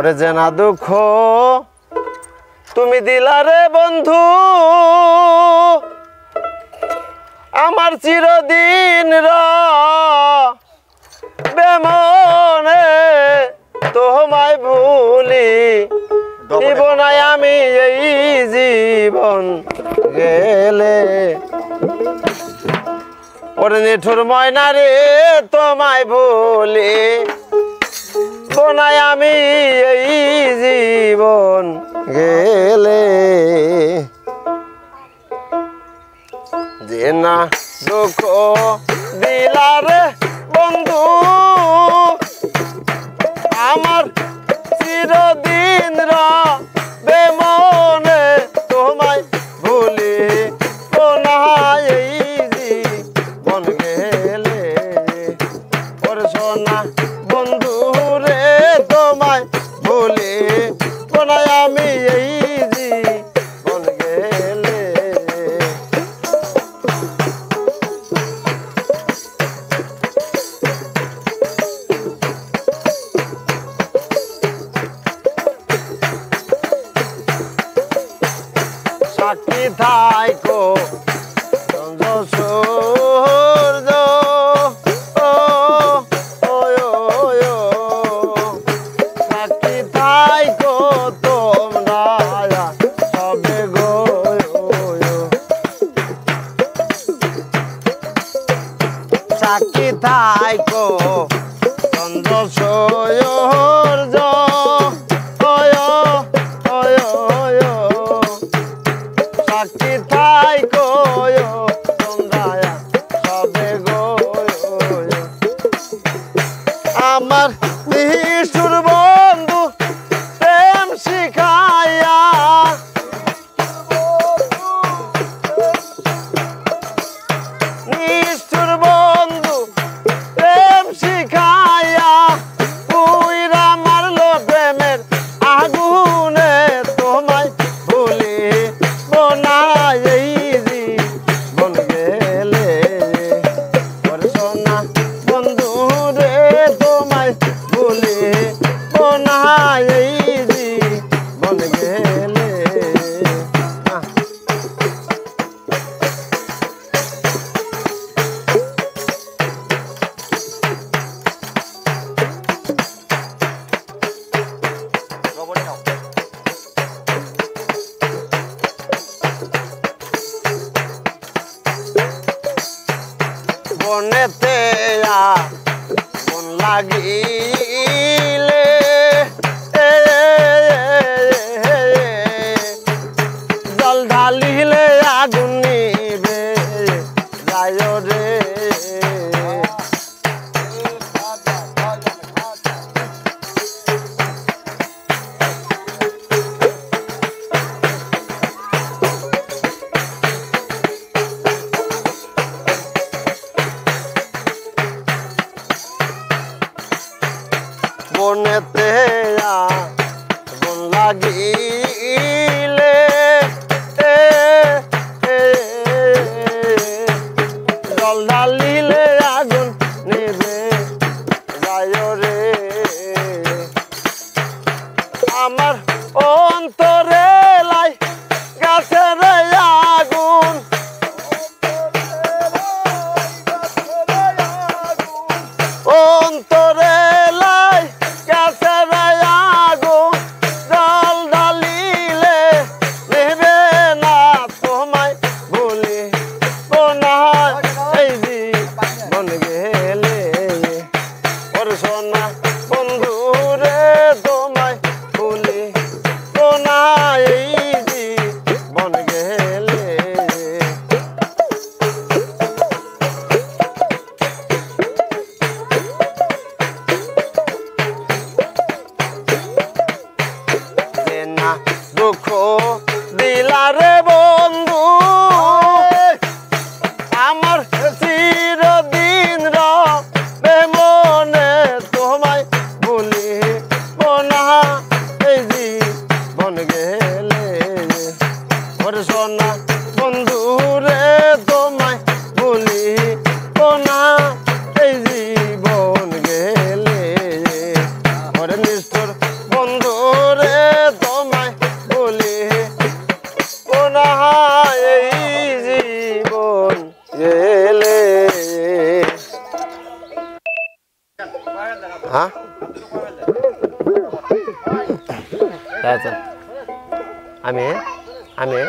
ওরে যে না দুঃখ তুমি দিলা রে বন্ধু আমার চিরদিন বেমনে তোমায় ভুলি জীবনায় আমি এই জীবন গেলে ওরে নিঠুর ময়না রে তোমায় ভুলি বোনায় আমি এই জীবন গেলে যে না দুঃখ দিলা রে বন্ধু আমার চিরদিন বেমনে তোমায় ভুলি বোনায় এই জীবন গেলে ওরে সোনা বন্ধু রে তোমায় ভুলি বোনায় আমি এই জীবন গেলে সাক্ষী থাইকো সূর্য সাক্ষী থাইকো তোমরা সবে গো সাক্ষী থাইকো চন্দ্র সূর্য সাক্ষী থাইকো তোমরা সবে গো আমার নিষ্ঠুর বন্ধু প্রেম শিখাইয়া নিষ্ঠুর বন্ধু প্রেম শিখাইয়া পুইরা মারলো প্রেমের আগুনে তোমায় ভুলি বোনায় এই জীবন গেলে ওরে সোনা বন্ধু রে তোমায় ভুলি বোনায় এই জীবন গেলে বনেতে মন লাগিলে জল ঢালিলে আগুন নিবে যায় রে বনেতে আগুন লাগিলে জল ঢালিলে আগুন নিবে যায় রে আমার অন্তরে লাই গাছের আগুন অন্তরে লাই গাছের আগুন জল ঢালিলে নেবে না তোমায় ভুলি বোনায় এই জীবন গেলে ওরে সোনা বন্ধু রে তোমায় ভুলি বোনায় এই জীবন গেলে দুঃখ দিলা রে বন্ধু আমার চিরদিন বেমনে তোমায় ভুলি বোনা এই জীবন গেলে ওরে সোনা বন্ধু রে তোমায় ভুলি বোনা এই জীবন গেলে ওরে নিষ্ঠুর বন্ধু আচ্ছা আমি আমি